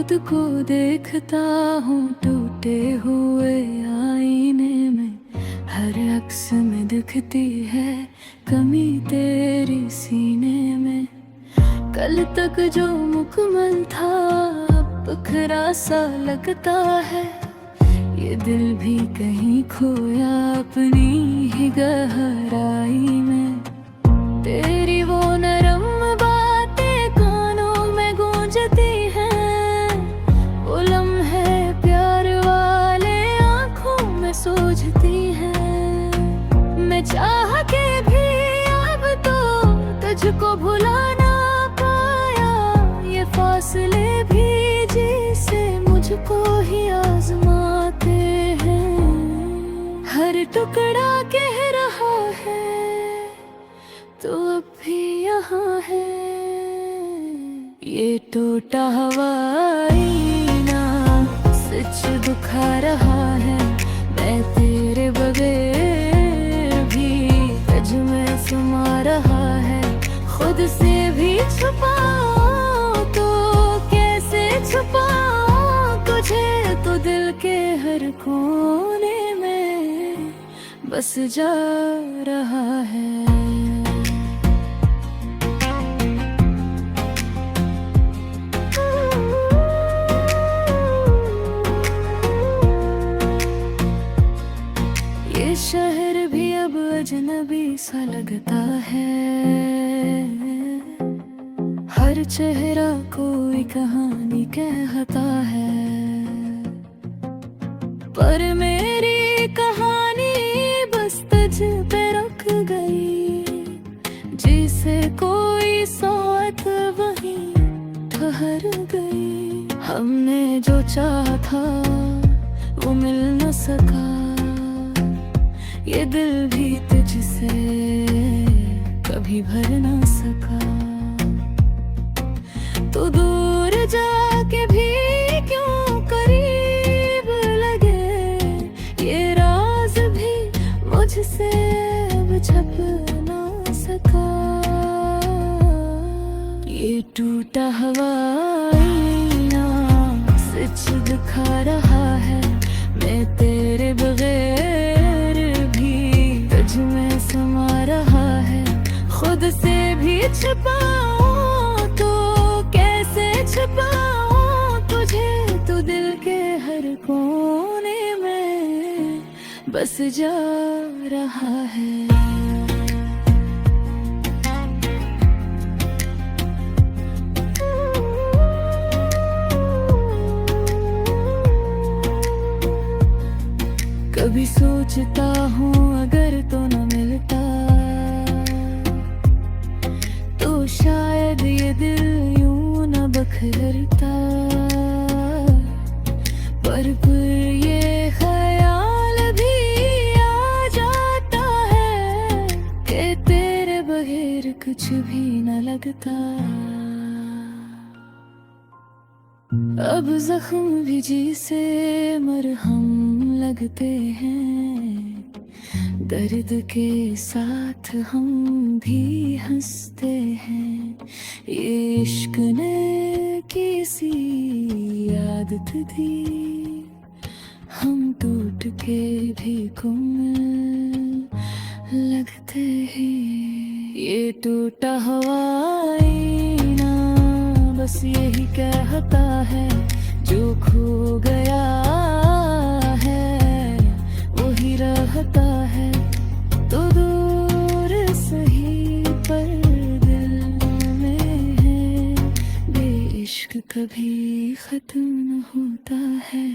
खुद को देखता हूँ टूटे हुए आईने में। हर अक्स में दिखती है कमी तेरी सीने में। कल तक जो मुकम्मल था अब बिखरा सा लगता है। ये दिल भी कहीं खोया अपनी ही गहराई में। तेरी वो नरम बातें कानों में गूंजती हैं। वो लम्हे प्यार वाले आँखों में सूझती हैं। मैं चाह के भी अब तो तुझको भुला ना पाया। ये फासले भी जिसे मुझको ही आजमाते हैं। हर टुकड़ा कह रहा है तो अब भी यहाँ है। ये टूटा हवाई ना सच दुखा रहा है। मैं तेरे बगैर भी तुझ में समा रहा है। खुद से भी छुपाऊं तो कैसे छुपाऊं तुझे। तो दिल के हर कोने में बस जा रहा है। ये शहर भी अब अजनबी सा लगता है। हर चेहरा कोई कहानी कहता है। पर मेरी कहानी बस तुझ पे रुक गई। जिसे कोई सोच वहीं ठहर गई। हमने जो चाहा था वो मिल न सका। ये दिल भी तुझसे कभी भर ना सका। तो दूर जाके भी क्यों करीब लगे। ये राज भी मुझसे अब छप ना सका। ये टूटा हवाई ना सच दिखा रहा है। मैं तेरे बगैर भी तुझ में समा रहा है। खुद से भी छुपाऊं तो कैसे छुपाऊं तुझे। तो दिल के हर कोने में बस जा रहा है। कभी सोचता हूँ अगर तो न मिलता तो शायद ये दिल यूं न बखरता। पर ये ख्याल भी आ जाता है कि तेरे बगैर कुछ भी न लगता। अब जख्म भी जी से मरहम लगते हैं। दर्द के साथ हम भी हंसते हैं। ये इश्क ने किसी आदत दी। हम टूट के भी कोमल लगते हैं। ये टूटा हवाई ना बस यही कहता है। जो खो गया है वही रहता है। तो दूर सही पर दिल में है। बेइश्क कभी खत्म न होता है।